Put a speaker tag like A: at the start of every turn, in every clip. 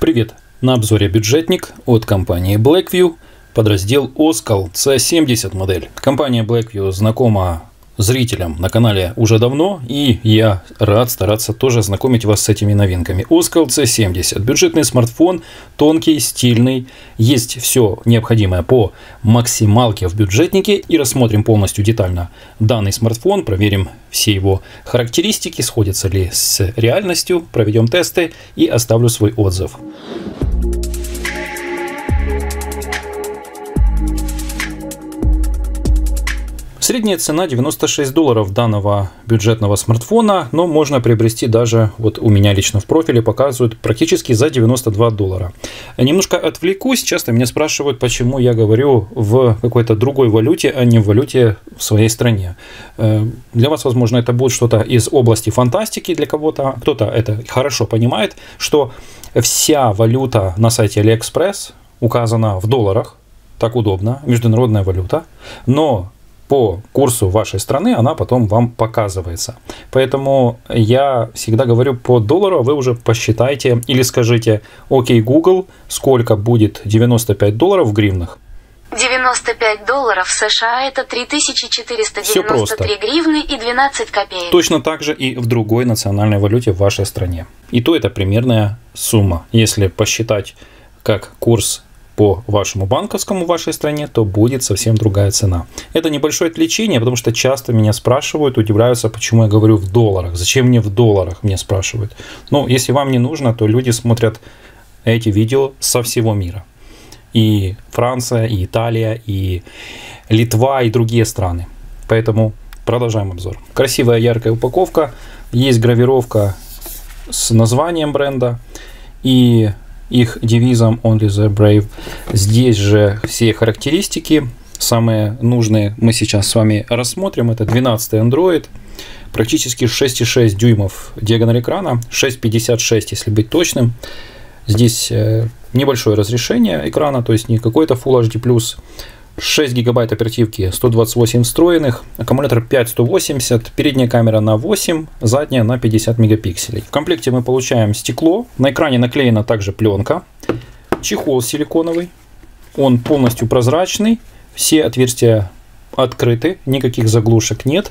A: Привет! На обзоре бюджетник от компании Blackview, подраздел Oskal C70 модель. Компания Blackview знакома зрителям на канале уже давно, и я рад стараться тоже знакомить вас с этими новинками. Oskal C70 – бюджетный смартфон, тонкий, стильный, есть все необходимое по максималке в бюджетнике, и рассмотрим полностью детально данный смартфон, проверим все его характеристики, сходятся ли с реальностью, проведем тесты и оставлю свой отзыв. Средняя цена $96 данного бюджетного смартфона, но можно приобрести даже, вот у меня лично в профиле показывают, практически за $92. Немножко отвлекусь, часто меня спрашивают, почему я говорю в какой-то другой валюте, а не в валюте в своей стране. Для вас, возможно, это будет что-то из области фантастики, для кого-то, кто-то это хорошо понимает, что вся валюта на сайте AliExpress указана в долларах, так удобно, международная валюта, но по курсу вашей страны она потом вам показывается. Поэтому я всегда говорю по доллару, а вы уже посчитайте или скажите: окей, Google, сколько будет $95 в гривнах?
B: $95 США это 3493 гривны и 12 копеек.
A: Точно так же и в другой национальной валюте в вашей стране. И то это примерная сумма. Если посчитать как курс по вашему банковскому в вашей стране, то будет совсем другая цена. Это небольшое отвлечение, потому что часто меня спрашивают, удивляются, почему я говорю в долларах. Зачем мне в долларах, меня спрашивают. Ну, если вам не нужно, то люди смотрят эти видео со всего мира. И Франция, и Италия, и Литва, и другие страны. Поэтому продолжаем обзор. Красивая яркая упаковка, есть гравировка с названием бренда и их девизом Only the Brave. Здесь же все характеристики, самые нужные, мы сейчас с вами рассмотрим. Это 12-й Android, практически 6,6 дюймов диагональ экрана, 6,56 если быть точным. Здесь небольшое разрешение экрана, то есть не какой-то Full HD+. 6 гигабайт оперативки, 128 встроенных, аккумулятор 5180, передняя камера на 8, задняя на 50 мегапикселей. В комплекте мы получаем стекло, на экране наклеена также пленка, чехол силиконовый, он полностью прозрачный, все отверстия открыты, никаких заглушек нет,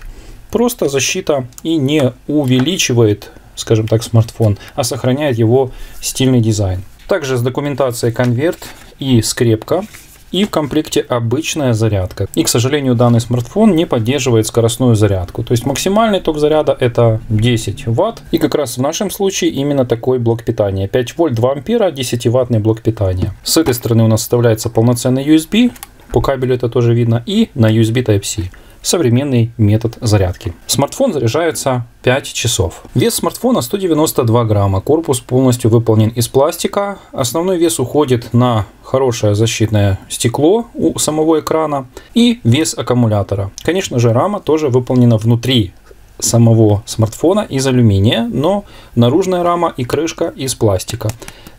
A: просто защита и не увеличивает, скажем так, смартфон, а сохраняет его стильный дизайн. Также с документацией конверт и скрепка. И в комплекте обычная зарядка. И, к сожалению, данный смартфон не поддерживает скоростную зарядку. То есть максимальный ток заряда это 10 Вт. И как раз в нашем случае именно такой блок питания. 5 вольт 2 ампера, 10-ваттный блок питания. С этой стороны у нас вставляется полноценный USB. По кабелю это тоже видно. И на USB Type-C. Современный метод зарядки. Смартфон заряжается 5 часов. Вес смартфона 192 грамма. Корпус полностью выполнен из пластика. Основной вес уходит на хорошее защитное стекло у самого экрана и вес аккумулятора. Конечно же, рама тоже выполнена внутри самого смартфона из алюминия, но наружная рама и крышка из пластика.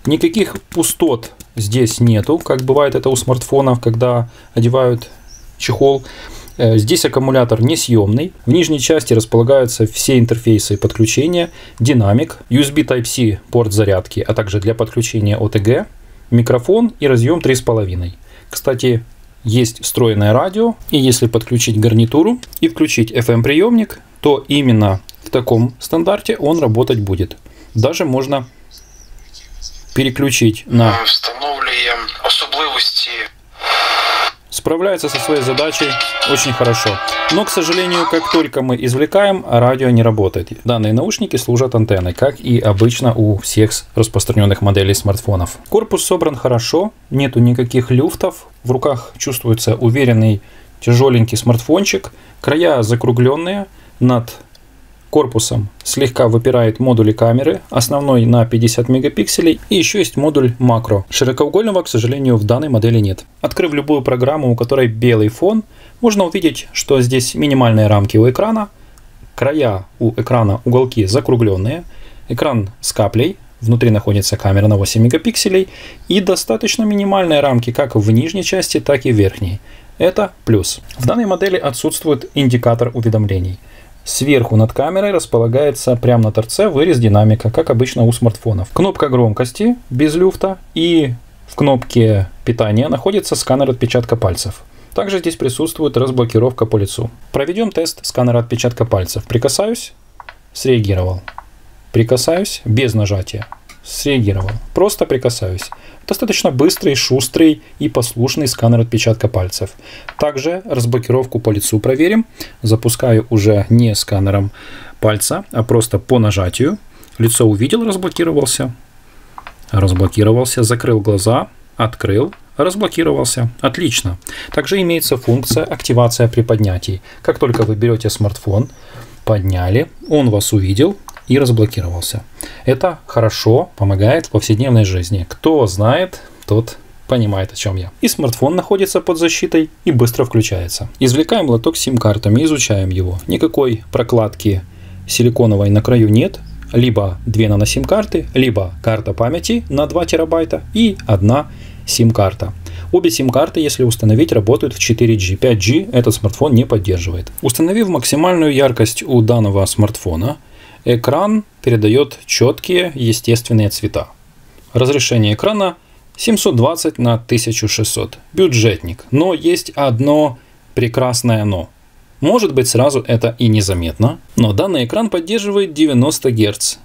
A: Никаких пустот здесь нету, как бывает это у смартфонов, когда одевают чехол. Здесь аккумулятор несъемный. В нижней части располагаются все интерфейсы подключения, динамик, USB Type-C порт зарядки, а также для подключения OTG, микрофон и разъем 3,5. Кстати, есть встроенное радио, и если подключить гарнитуру и включить FM-приемник, то именно в таком стандарте он работать будет. Даже можно переключить на
C: встановлюємо особливості.
A: Справляется со своей задачей очень хорошо. Но, к сожалению, как только мы извлекаем, радио не работает. Данные наушники служат антенной, как и обычно у всех распространенных моделей смартфонов. Корпус собран хорошо, нету никаких люфтов. В руках чувствуется уверенный тяжеленький смартфончик. Края закругленные, над корпусом слегка выпирает модули камеры, основной на 50 мегапикселей, и еще есть модуль макро. Широкоугольного, к сожалению, в данной модели нет. Открыв любую программу, у которой белый фон, можно увидеть, что здесь минимальные рамки у экрана, края у экрана, уголки закругленные, экран с каплей, внутри находится камера на 8 мегапикселей и достаточно минимальные рамки как в нижней части, так и в верхней. Это плюс. В данной модели отсутствует индикатор уведомлений. Сверху над камерой располагается прямо на торце вырез динамика, как обычно у смартфонов. Кнопка громкости без люфта, и в кнопке питания находится сканер отпечатка пальцев. Также здесь присутствует разблокировка по лицу. Проведем тест сканера отпечатка пальцев. Прикасаюсь, среагировал. Прикасаюсь, без нажатия. Среагировал. Просто прикасаюсь. Достаточно быстрый, шустрый и послушный сканер отпечатка пальцев. Также разблокировку по лицу проверим. Запускаю уже не сканером пальца, а просто по нажатию. Лицо увидел, разблокировался. Разблокировался, закрыл глаза, открыл, разблокировался. Отлично. Также имеется функция активация при поднятии. Как только вы берете смартфон, подняли, он вас увидел и разблокировался. Это хорошо помогает в повседневной жизни. Кто знает, тот понимает, о чем я. И смартфон находится под защитой и быстро включается. Извлекаем лоток с сим-картами, изучаем его. Никакой прокладки силиконовой на краю нет. Либо 2 нано-сим-карты, либо карта памяти на 2 терабайта и 1 сим-карта. Обе сим-карты, если установить, работают в 4G. 5G этот смартфон не поддерживает. Установив максимальную яркость у данного смартфона, экран передает четкие естественные цвета. Разрешение экрана 720 на 1600. Бюджетник. Но есть одно прекрасное но. Может быть, сразу это и незаметно, но данный экран поддерживает 90 Гц.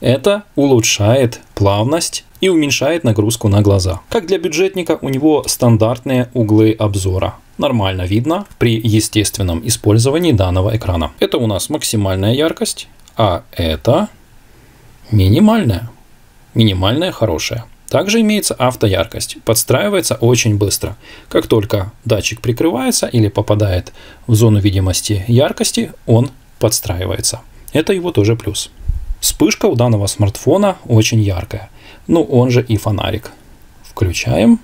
A: Это улучшает плавность и уменьшает нагрузку на глаза. Как для бюджетника, у него стандартные углы обзора. Нормально видно при естественном использовании данного экрана. Это у нас максимальная яркость. А это минимальная. Минимальная хорошая. Также имеется автояркость. Подстраивается очень быстро. Как только датчик прикрывается или попадает в зону видимости яркости, он подстраивается. Это его тоже плюс. Вспышка у данного смартфона очень яркая. Ну, он же и фонарик. Включаем.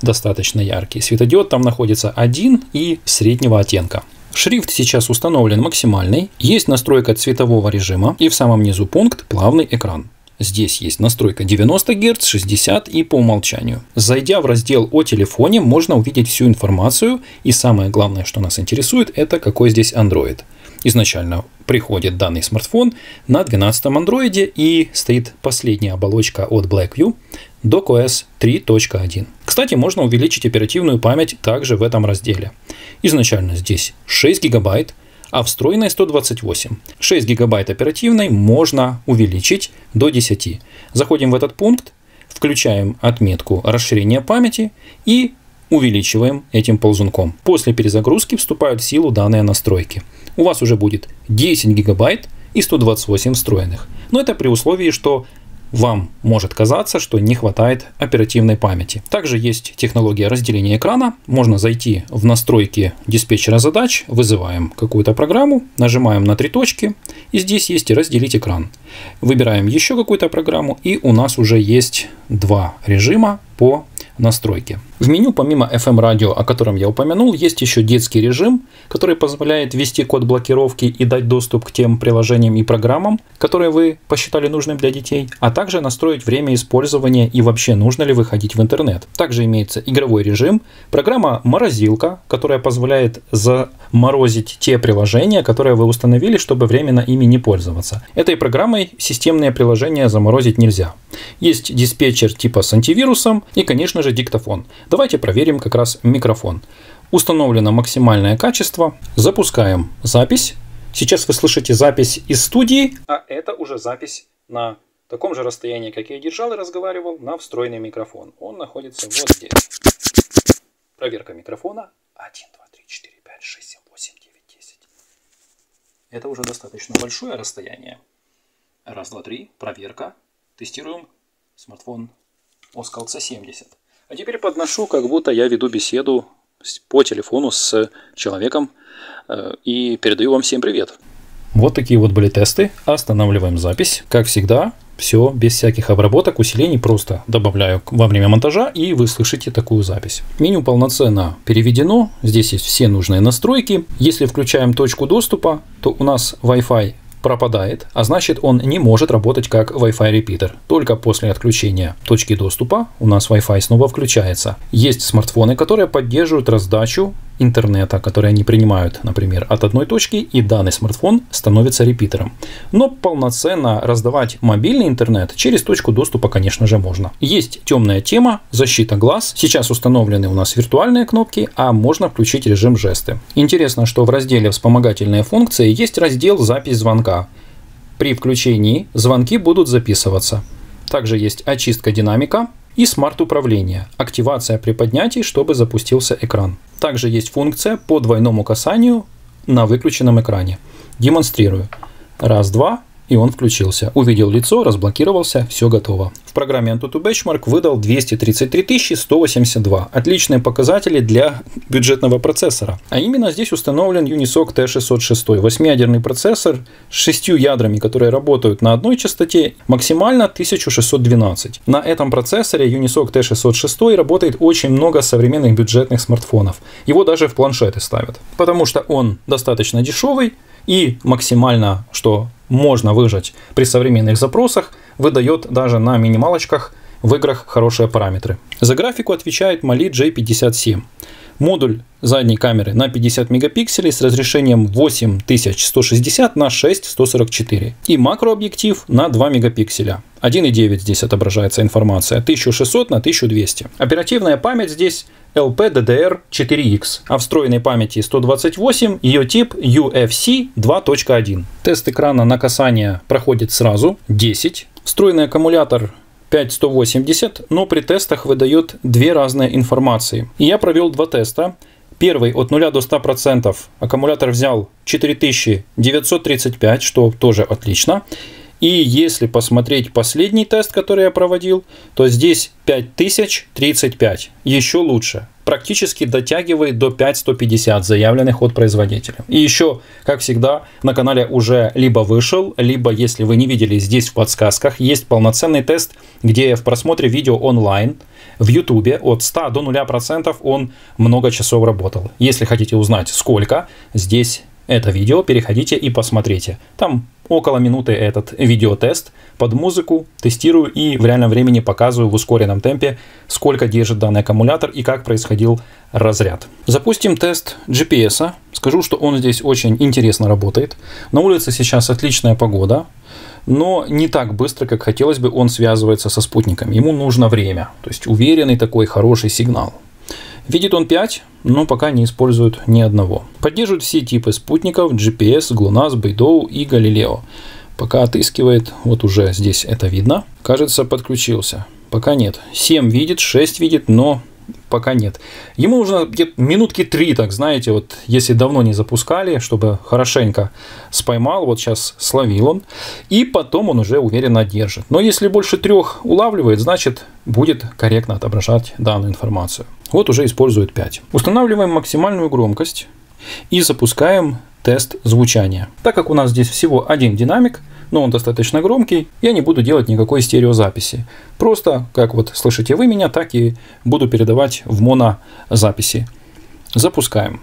A: Достаточно яркий. Светодиод там находится один и среднего оттенка. Шрифт сейчас установлен максимальный, есть настройка цветового режима и в самом низу пункт «Плавный экран». Здесь есть настройка 90 Гц, 60 и по умолчанию. Зайдя в раздел о телефоне, можно увидеть всю информацию, и самое главное, что нас интересует, это какой здесь Android. Изначально приходит данный смартфон на 12-м андроиде и стоит последняя оболочка от Blackview docOS 3.1. Кстати, можно увеличить оперативную память также в этом разделе. Изначально здесь 6 гигабайт, а встроенной 128. 6 гигабайт оперативной можно увеличить до 10. Заходим в этот пункт, включаем отметку расширения памяти и увеличиваем этим ползунком. После перезагрузки вступают в силу данные настройки. У вас уже будет 10 гигабайт и 128 встроенных. Но это при условии, что вам может казаться, что не хватает оперативной памяти. Также есть технология разделения экрана. Можно зайти в настройки диспетчера задач, вызываем какую-то программу, нажимаем на 3 точки, и здесь есть разделить экран. Выбираем еще какую-то программу, и у нас уже есть 2 режима по настройке. В меню помимо FM радио, о котором я упомянул, есть еще детский режим, который позволяет ввести код блокировки и дать доступ к тем приложениям и программам, которые вы посчитали нужным для детей, а также настроить время использования и вообще нужно ли выходить в интернет. Также имеется игровой режим, программа «Морозилка», которая позволяет заморозить те приложения, которые вы установили, чтобы временно ими не пользоваться. Этой программой системные приложения заморозить нельзя. Есть диспетчер типа с антивирусом и, конечно же, диктофон. Давайте проверим как раз микрофон. Установлено максимальное качество. Запускаем запись. Сейчас вы слышите запись из студии, а это уже запись на таком же расстоянии, как я держал и разговаривал, на встроенный микрофон. Он находится вот здесь. Проверка микрофона. 1, 2, 3, 4, 5, 6, 7, 8, 9, 10. Это уже достаточно большое расстояние. Раз, два, три. Проверка. Тестируем смартфон Oskal C70. А теперь подношу, как будто я веду беседу по телефону с человеком и передаю вам всем привет. Вот такие вот были тесты. Останавливаем запись. Как всегда, все без всяких обработок, усилений, просто добавляю во время монтажа, и вы слышите такую запись. Меню полноценно переведено. Здесь есть все нужные настройки. Если включаем точку доступа, то у нас Wi-Fi пропадает, а значит он не может работать как Wi-Fi репитер. Только после отключения точки доступа у нас Wi-Fi снова включается. Есть смартфоны, которые поддерживают раздачу интернета, который они принимают, например, от одной точки, и данный смартфон становится репитером. Но полноценно раздавать мобильный интернет через точку доступа, конечно же, можно. Есть темная тема, защита глаз. Сейчас установлены у нас виртуальные кнопки, а можно включить режим жесты. Интересно, что в разделе «Вспомогательные функции» есть раздел «Запись звонка». При включении звонки будут записываться. Также есть очистка динамика и смарт-управление. Активация при поднятии, чтобы запустился экран. Также есть функция по двойному касанию на выключенном экране. Демонстрирую. Раз, два, и он включился. Увидел лицо, разблокировался, все готово. В программе AnTuTu Benchmark выдал 233 182. Отличные показатели для бюджетного процессора. А именно здесь установлен Unisoc T606. 8-ядерный процессор с 6 ядрами, которые работают на одной частоте, максимально 1612. На этом процессоре Unisoc T606 работает очень много современных бюджетных смартфонов. Его даже в планшеты ставят. Потому что он достаточно дешевый и максимально, что можно выжать при современных запросах, выдает даже на минималочках в играх хорошие параметры. За графику отвечает Mali J57. Модуль задней камеры на 50 мегапикселей с разрешением 8160 на 6144. И макрообъектив на 2 мегапикселя. 1,9 здесь отображается информация. 1600 на 1200. Оперативная память здесь LPDDR4X. А встроенной памяти 128, ее тип UFC 2.1. Тест экрана на касание проходит сразу. 10. Встроенный аккумулятор 5180, но при тестах выдает две разные информации. И я провел два теста. Первый от 0 до 100% аккумулятор взял 4935, что тоже отлично. И если посмотреть последний тест, который я проводил, то здесь 5035, еще лучше. Практически дотягивает до 5150 заявленных от производителя. И еще, как всегда, на канале уже либо вышел, либо, если вы не видели, здесь в подсказках есть полноценный тест, где в просмотре видео онлайн в YouTube от 100 до 0% он много часов работал. Если хотите узнать сколько, здесь это видео, переходите и посмотрите. Там около минуты этот видеотест под музыку, тестирую и в реальном времени показываю в ускоренном темпе, сколько держит данный аккумулятор и как происходил разряд. Запустим тест GPS. Скажу, что он здесь очень интересно работает. На улице сейчас отличная погода, но не так быстро, как хотелось бы, он связывается со спутником. Ему нужно время, то есть уверенный такой хороший сигнал. Видит он 5, но пока не используют ни одного. Поддерживает все типы спутников: GPS, GLONASS, Beidou и Galileo. Пока отыскивает, вот уже здесь это видно. Кажется, подключился. Пока нет. 7 видит, 6 видит, но пока нет. Ему нужно где-то минутки 3, так знаете, вот если давно не запускали, чтобы хорошенько споймал, вот сейчас словил он, и потом он уже уверенно держит. Но если больше 3 улавливает, значит будет корректно отображать данную информацию. Вот уже использует 5. Устанавливаем максимальную громкость и запускаем тест звучания. Так как у нас здесь всего один динамик, но он достаточно громкий, я не буду делать никакой стереозаписи. Просто, как вот слышите вы меня, так и буду передавать в монозаписи. Запускаем.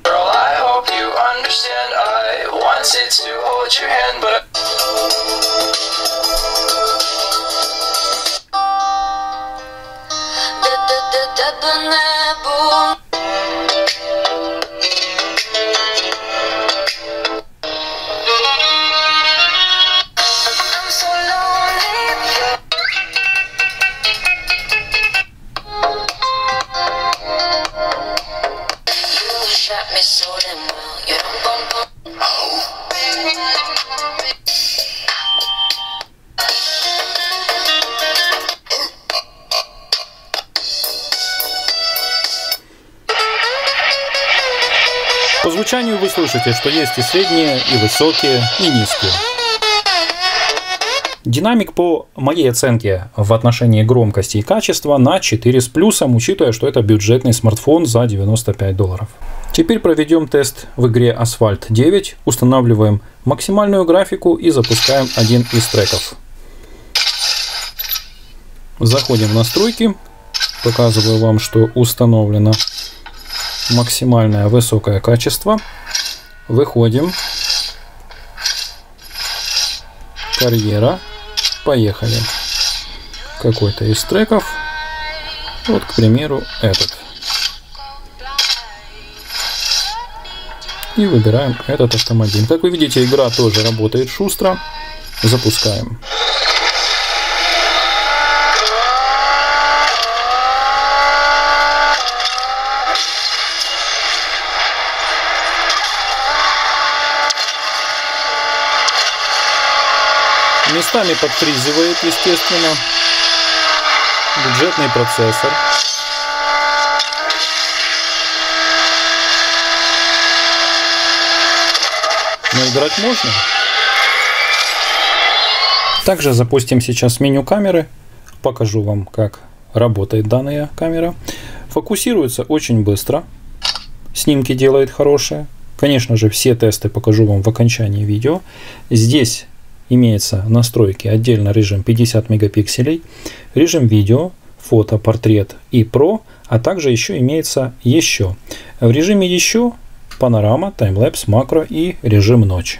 A: По звучанию вы слышите, что есть и средние, и высокие, и низкие. Динамик по моей оценке в отношении громкости и качества на 4 с плюсом, учитывая, что это бюджетный смартфон за $95. Теперь проведем тест в игре Asphalt 9, устанавливаем максимальную графику и запускаем один из треков. Заходим в настройки, показываю вам, что установлено максимальное высокое качество. Выходим. Карьера. Поехали. Какой-то из треков. Вот, к примеру, этот. И выбираем этот автомобиль. Как вы видите, игра тоже работает шустро. Запускаем. Местами подфризивает, естественно, бюджетный процессор. Но играть можно. Также запустим сейчас меню камеры. Покажу вам, как работает данная камера. Фокусируется очень быстро. Снимки делает хорошие. Конечно же, все тесты покажу вам в окончании видео. Здесь имеется настройки, отдельно режим 50 мегапикселей, режим видео, фото, портрет и про, а также еще имеется еще. В режиме еще панорама, таймлэпс, макро и режим ночь.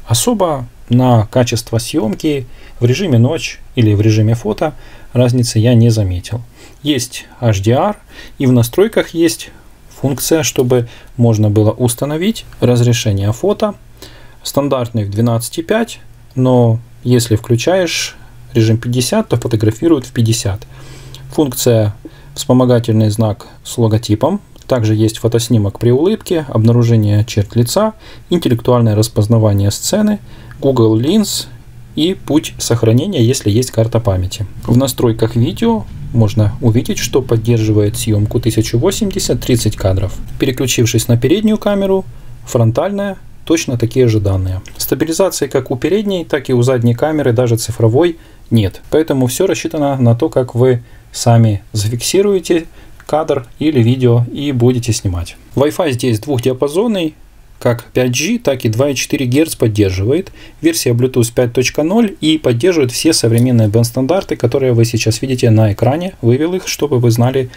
A: Особо на качество съемки в режиме ночь или в режиме фото разницы я не заметил. Есть HDR и в настройках есть функция, чтобы можно было установить разрешение фото. Стандартный в 12,5, но если включаешь режим 50, то фотографирует в 50. Функция вспомогательный знак с логотипом. Также есть фотоснимок при улыбке, обнаружение черт лица, интеллектуальное распознавание сцены, Google Lens и путь сохранения, если есть карта памяти. В настройках видео можно увидеть, что поддерживает съемку 1080 30 кадров. Переключившись на переднюю камеру, фронтальная, точно такие же данные. Стабилизации как у передней, так и у задней камеры, даже цифровой, нет. Поэтому все рассчитано на то, как вы сами зафиксируете кадр или видео и будете снимать. Wi-Fi здесь двухдиапазонный, как 5G, так и 2,4 Гц поддерживает. Версия Bluetooth 5.0 и поддерживает все современные бенд-стандарты, которые вы сейчас видите на экране. Вывел их, чтобы вы знали,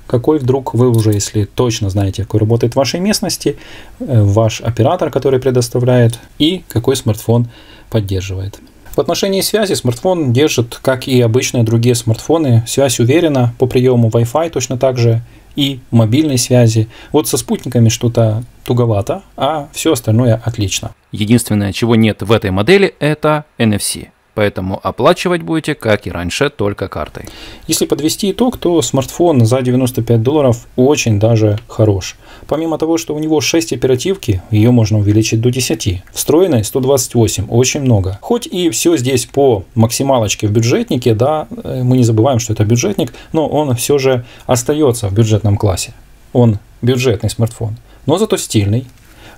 A: какой вдруг вы уже, если точно знаете, какой работает в вашей местности, ваш оператор, который предоставляет, и какой смартфон поддерживает. В отношении связи смартфон держит, как и обычные другие смартфоны, связь уверена по приему Wi-Fi точно так же и мобильной связи. Вот со спутниками что-то туговато, а все остальное отлично.
D: Единственное, чего нет в этой модели, это NFC. Поэтому оплачивать будете, как и раньше, только картой.
A: Если подвести итог, то смартфон за $95 очень даже хорош. Помимо того, что у него 6 оперативки, ее можно увеличить до 10. Встроенной 128, очень много. Хоть и все здесь по максималочке в бюджетнике, да, мы не забываем, что это бюджетник, но он все же остается в бюджетном классе. Он бюджетный смартфон, но зато стильный.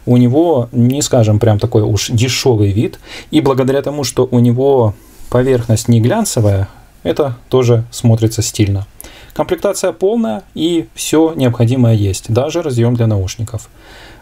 A: У него, не скажем, прям такой уж дешевый вид. И благодаря тому, что у него поверхность не глянцевая, это тоже смотрится стильно. Комплектация полная и все необходимое есть. Даже разъем для наушников.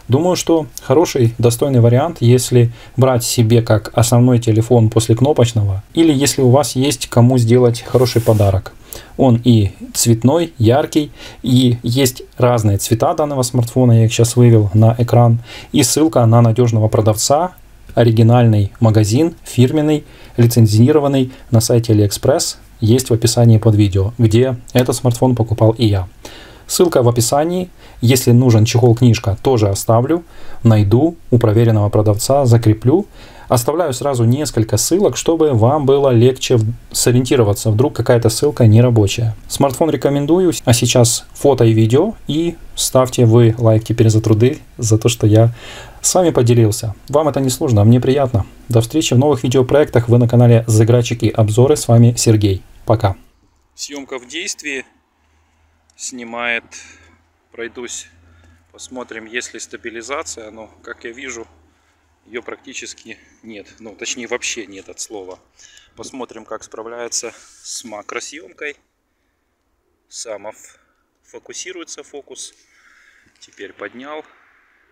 A: Думаю, что хороший, достойный вариант, если брать себе как основной телефон после кнопочного. Или если у вас есть кому сделать хороший подарок. Он и цветной, яркий, и есть разные цвета данного смартфона, я их сейчас вывел на экран, и ссылка на надежного продавца, оригинальный магазин, фирменный, лицензированный на сайте AliExpress, есть в описании под видео, где этот смартфон покупал и я. Ссылка в описании, если нужен чехол-книжка, тоже оставлю, найду у проверенного продавца, закреплю. Оставляю сразу несколько ссылок, чтобы вам было легче сориентироваться, вдруг какая-то ссылка не рабочая. Смартфон рекомендую, а сейчас фото и видео, и ставьте вы лайк теперь за труды, за то, что я с вами поделился. Вам это не сложно, а мне приятно. До встречи в новых видеопроектах. Вы на канале Заиграйчики Обзоры. С вами Сергей. Пока.
E: Съемка в действии. Снимает. Пройдусь. Посмотрим, есть ли стабилизация. Но, как я вижу, ее практически нет. Ну, точнее, вообще нет от слова. Посмотрим, как справляется с макросъемкой. Самов фокусируется фокус. Теперь поднял.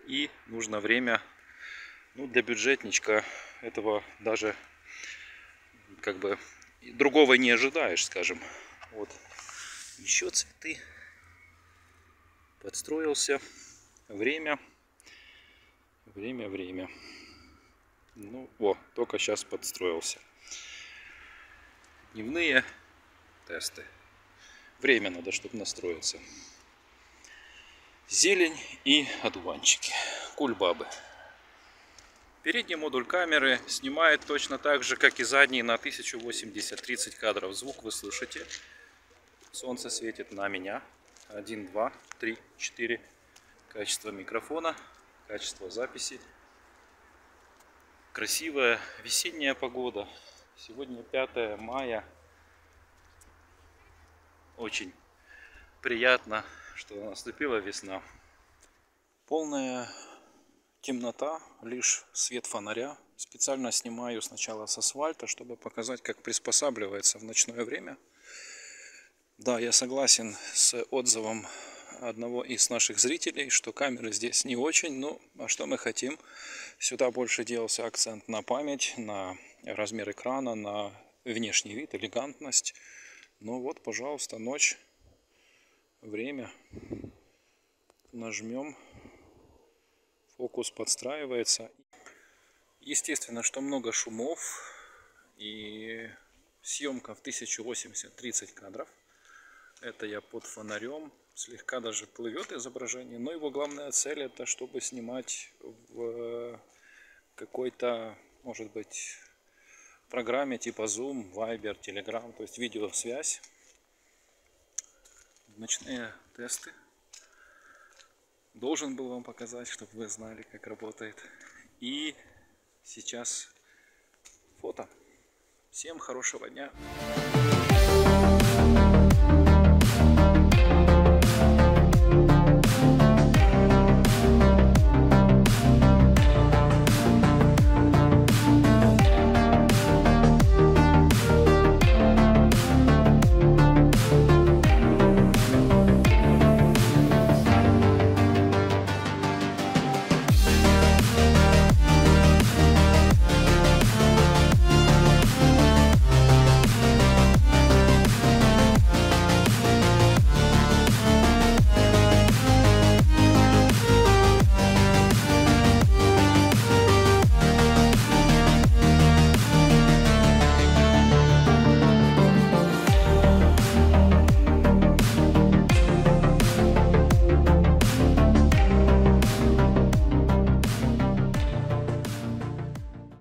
E: И нужно время, ну, для бюджетничка этого даже как бы другого не ожидаешь, скажем. Вот еще цветы. Подстроился. Время. Ну, только сейчас подстроился. Дневные тесты. Время надо, чтобы настроиться. Зелень и одуванчики. Кульбабы. Передний модуль камеры снимает точно так же, как и задний, на 1080 30 кадров. Звук вы слышите. Солнце светит на меня. 1, 2, 3, 4. Качество микрофона, качество записи. Красивая весенняя погода. Сегодня 5 мая. Очень приятно, что наступила весна. Полная темнота, лишь свет фонаря. Специально снимаю сначала с асфальта, чтобы показать, как приспосабливается в ночное время. Да, я согласен с отзывом одного из наших зрителей, что камеры здесь не очень. Ну, а что мы хотим? Сюда больше делался акцент на память, на размер экрана, на внешний вид, элегантность. Ну вот, пожалуйста, ночь, время. Нажмем. Фокус подстраивается. Естественно, что много шумов. И съемка в 1080 30 кадров. Это я под фонарем. Слегка даже плывет изображение. Но его главная цель это чтобы снимать в какой-то, может быть, программе типа Zoom, Viber, Telegram. То есть видеосвязь. Ночные тесты. Должен был вам показать, чтобы вы знали, как работает. И сейчас фото. Всем хорошего дня.